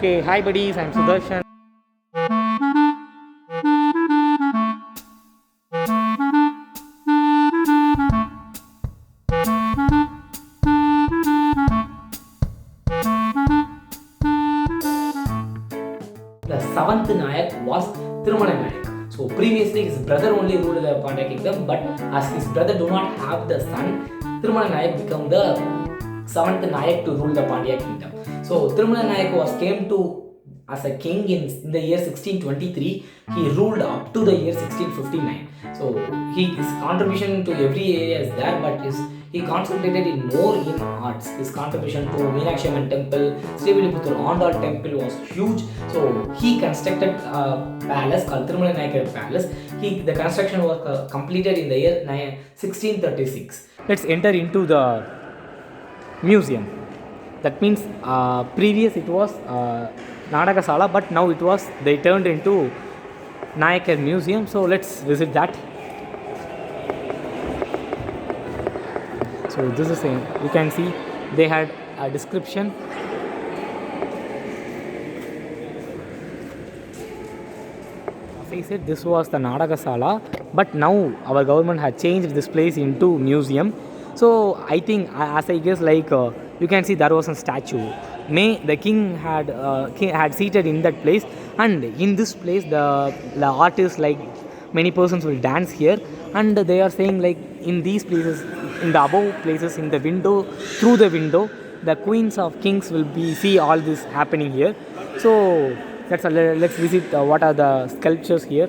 Okay, hi buddies, I'm Sudarshan. The seventh Nayak was Tirumala Nayak. So previously his brother only ruled the Pandya kingdom, but as his brother do not have the son, Tirumala Nayak became the seventh Nayak to rule the Pandya kingdom. So Tirumala Nayak came to as a king in the year 1623. He ruled up to the year 1659. So his contribution to every area is there, but he concentrated more in arts. His contribution to Meenakshi Amman temple, Srivilliputturu Andal temple was huge. So he constructed a palace called Tirumala Nayakar Palace. The construction was completed in the year 1636. Let's enter into the museum. That means previous it was Nadagasala, but now they turned into Nayakar Museum. So let's visit that. So this is you can see they had a description. As I said, this was the Nadagasala, but now our government had changed this place into museum. So I think, as I guess, you can see there was a statue. The king had seated in that place, and in this place the artists, many persons will dance here, and they are saying in these places, in the above places, in the window, through the window, the queens of kings will see all this happening here. So let's visit what are the sculptures here.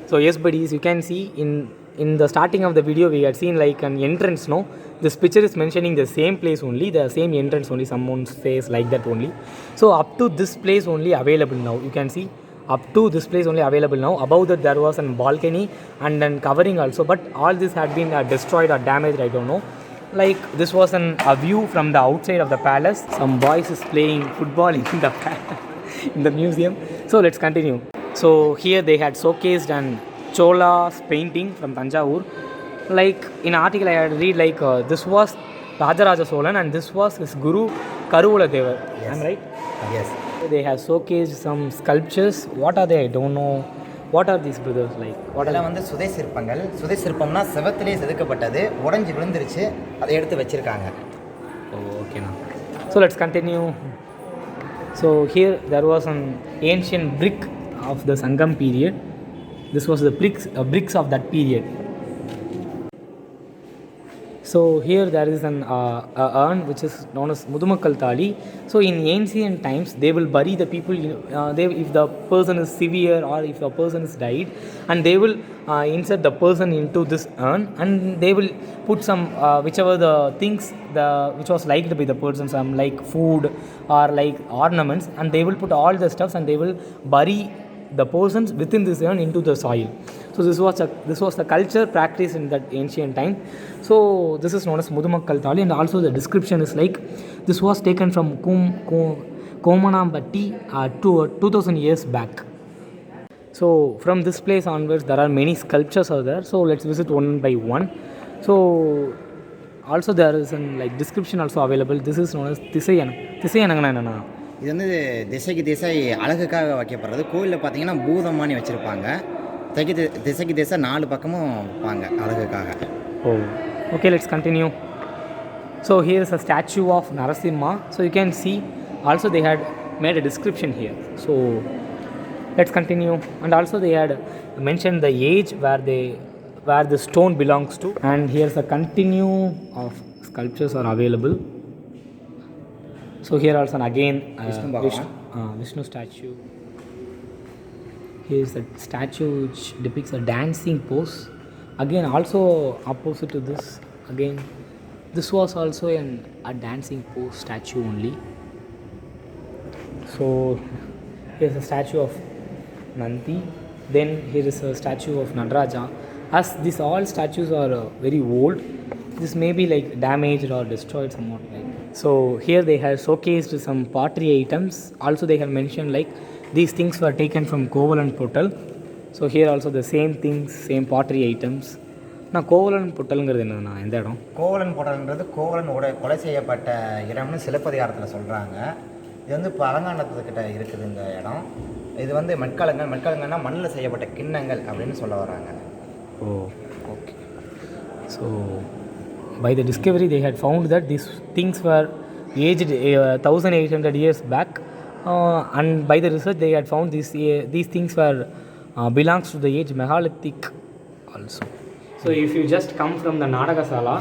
So yes buddies, you can see in the starting of the video we had seen an entrance. No, this picture is mentioning the same place only, the same entrance only, someone says like that only. So up to this place only available now, you can see up to this place only available now. Above that there was a balcony and then covering also, but all this had been destroyed or damaged, I don't know. This was a view from the outside of the palace. Some boys is playing football in the in the museum. So let's continue. So here they had showcased an Chola's painting from Tanjavur. In article I had read this was Rajaraja Cholan and this was his guru Karuvula Devar. Yes. Am I right? Yes. They have showcased some sculptures. What are they? I don't know. What are these brothers like? இதெல்லாம் வந்து சுதை சிற்பங்கள். சுதை சிற்பம்னா செவத்திலே செதுக்கப்பட்டது, உடைஞ்சு விழுந்துருச்சு, அதை எடுத்து வச்சிருக்காங்க. Okay now. So let's continue. So here there was an ancient brick of the Sangam period. This was the bricks of that period. So here there is an urn which is known as Mudumakkal Thali. So in ancient times they will bury the people, if the person is severe or if the person is died, and they will insert the person into this urn, and they will put some whichever the things which was liked by the person, some like food or like ornaments, and they will put all the stuffs and they will bury the persons within this urn into the soil. So this was the culture practiced in that ancient time. So this is known as Mudumakkal Thali, and also the description is this was taken from Komanambatti 2000 years back. So from this place onwards there are many sculptures out there. So let's visit one by one. So also there is an description also available. This is known as Thisayanangana. இது வந்து திசைக்கு திசை அழகுக்காக வைக்கப்படுறது. கோயிலில் பார்த்தீங்கன்னா பூதமானி வச்சுருப்பாங்க. திசைக்கு திசை 4 பக்கமும் வைப்பாங்க அழகுக்காக. Oh, okay, let's continue. So here is a statue of Narasimha. So you can see also they had made a description here. So let's continue. And also they had mentioned the age where the stone belongs to. And here's a continue of sculptures are available. So here also again Vishnu statue. Here is a statue which depicts a dancing pose. Again also opposite to this, again this was also a dancing pose statue only. So here is a statue of Nandi. Then here is a statue of Nataraja. As these all statues are very old, this may be damaged or destroyed somewhat. So here they have showcased some pottery items. Also they have mentioned these things were taken from Kovalan Pottal. So here also the same things, same pottery items. நான் கோவலன் பொட்டலுங்கிறது என்னண்ணா, எந்த இடம்? கோவலன் பொட்டல்ன்றது கோவலனோட கொலை செய்யப்பட்ட இடம்னு சிலப்பதிகாரத்தில் சொல்கிறாங்க. இது வந்து பழங்காலத்துக்கிட்ட இருக்குது இந்த இடம். இது வந்து மெட்காலங்கள்னா மண்ணில் செய்யப்பட்ட கிண்ணங்கள் அப்படின்னு சொல்ல வராங்க. Oh, okay. So, by the discovery, they had found that these things were aged 1800 years back, and by the research, they had found these things were belongs to the age Megalithic also. So, if you just come from the Nadagasala,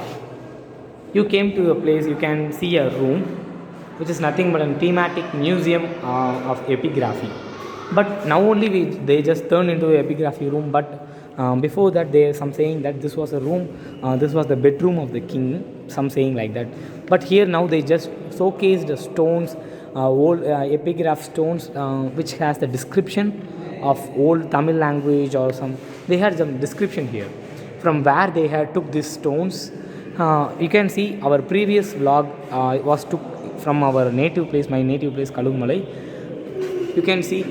you came to a place, you can see a room which is nothing but a thematic museum of epigraphy. But now only they just turned into an epigraphy room, but before that there is some saying that this was a room, this was the bedroom of the king, some saying like that. But here now they just showcased the stones, old epigraph stones, which has the description of old Tamil language or some, they had some description here from where they had took these stones. You can see our previous vlog was took from our native place, my native place Kalugmalai. You can see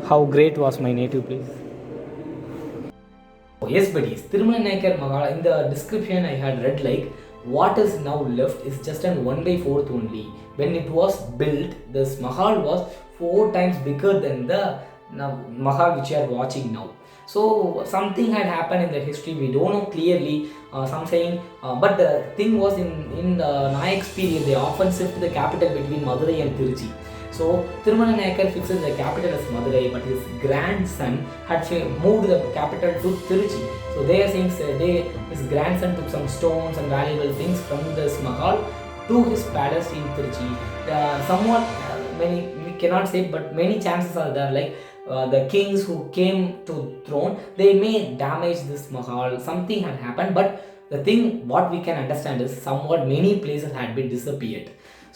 how great was my native place. Yes buddies, Tirumala Nayakar Mahal, in the description I had read like what is now left is just an 1/4 only. When it was built, this Mahal was 4 times bigger than the Mahal which you are watching now. So something had happened in the history, we don't know clearly, some saying, but the thing was in the Nayak's period, they often shift the capital between Madurai and Tiruchi. So Tirumala Nayakar fixes the capital as Madurai, but his grandson had moved the capital to Tiruchi. So they are saying his grandson took some stones and valuable things from this Mahal to his palace in Tiruchi. Somewhat many, we cannot say, but many chances are there, like the kings who came to throne, they may damage this Mahal, something had happened. But the thing what we can understand is somewhat many places had been disappeared.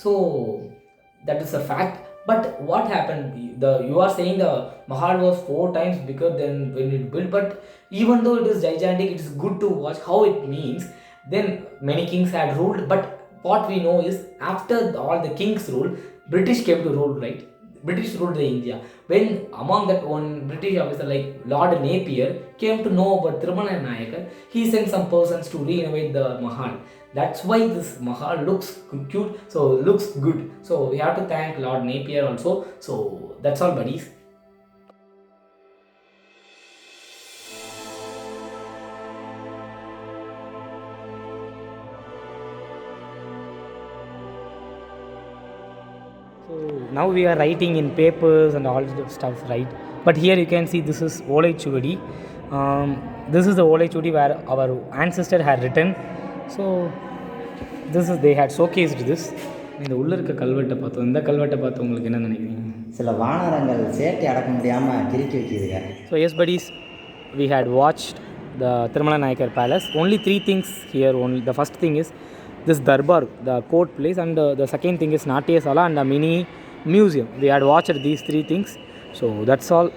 So that is a fact. But what happened, you are saying the Mahal was 4 times bigger than when it built, but even though it is gigantic, it is good to watch how it means. Then many kings had ruled, but what we know is after all the kings ruled, British came to rule, right? British ruled the India. When among that one British officer like Lord Napier came to know about Tirumala Nayakar, he sent some persons to renovate the Mahal. That's why this Mahal looks cute, so looks good. So we have to thank Lord Napier also. So that's all buddies. So now we are writing in papers and all the stuff, right? But here you can see this is Olai Chuvadi. This is the Olai Chuvadi where our ancestor had written. So this is, they had showcased this. இந்த உள்ள இருக்க கல்வெட்டை பார்த்தோம், இந்த கல்வெட்டை பார்த்து உங்களுக்கு என்ன நினைக்கிறீங்க? சில வானரங்கள் சேட்டை அடக்க முடியாமல் கிறுக்கி வைக்கிதுங்க. So yes buddies, we had watched the Tirumala Nayakar Palace. Only 3 things here. Only the first thing is this Darbar, the court place, and the second thing is Natya Sala and a mini museum. We had watched these 3 things. So that's all.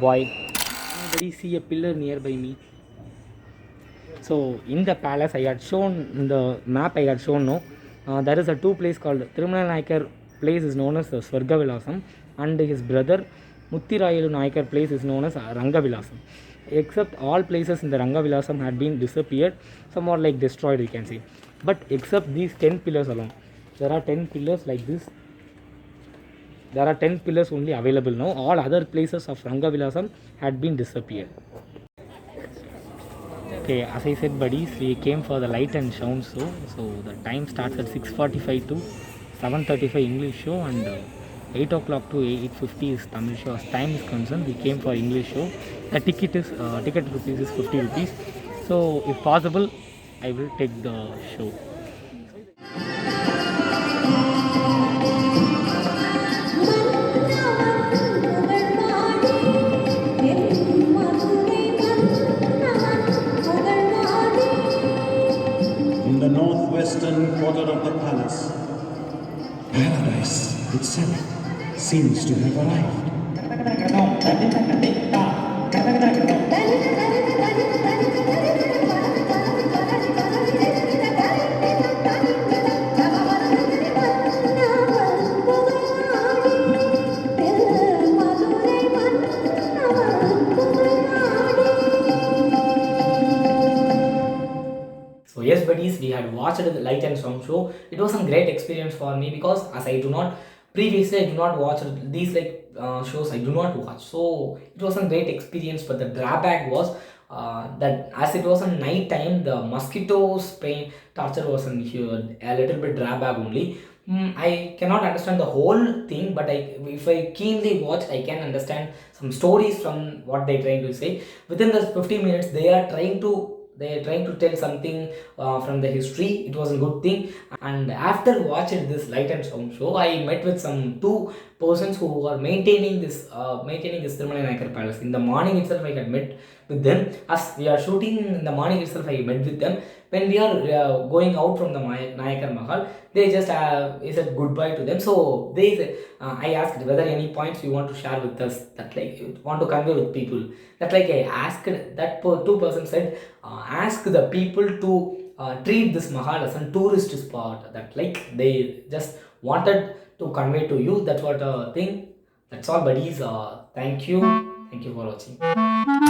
Boy, anybody see a pillar nearby me? So in the palace I had shown, in the map I had shown, no, there is a 2 place called Tirumala Nayakar place is known as Swargavilasam, and his brother Muthirayalu Nayakar place is known as Rangavilasam. Except all places in the Rangavilasam had been disappeared, somewhat like destroyed you can say. But except these 10 pillars alone, there are 10 pillars like this. There are 10 pillars only available now. All other places of Rangavilasam had been disappeared. Okay, as I said buddies, we came for the light and sound show. So the time starts at 6:45 to 7:35 English show, and 8 o'clock to 8:50 is Tamil show. As time is concerned, we came for English show. The ticket rupees is 50 rupees. So if possible, I will take the show. In the northwestern quarter of the palace, paradise itself seems to have arrived. So yes buddies, we had watched the light and sound show, it was a great experience for me because as I do not previously I do not watch these like shows. I do not watch, so it was a great experience. But the drawback was that as it was a night time, the mosquito spray torture was a little bit drawback only. I cannot understand the whole thing, but if I keenly watch, I can understand some stories from what they're trying to say. Within the 50 minutes, they are trying to tell something from the history. It was a good thing. And after watching this light and sound show, I met with some two persons who are maintaining this Tirumala Nayakar Palace. In the morning itself, I had met with them. As we are shooting in the morning itself, I met with them. When we are going out from the Nayakar Mahal, they just said goodbye to them. So they said, I asked whether any points you want to share with us that like you want to convey with people. That like I asked that two person said, ask the people to treat this Mahal as a tourist spot. That like they just wanted to convey to you. That's what thing. That's all, buddies. Thank you for watching.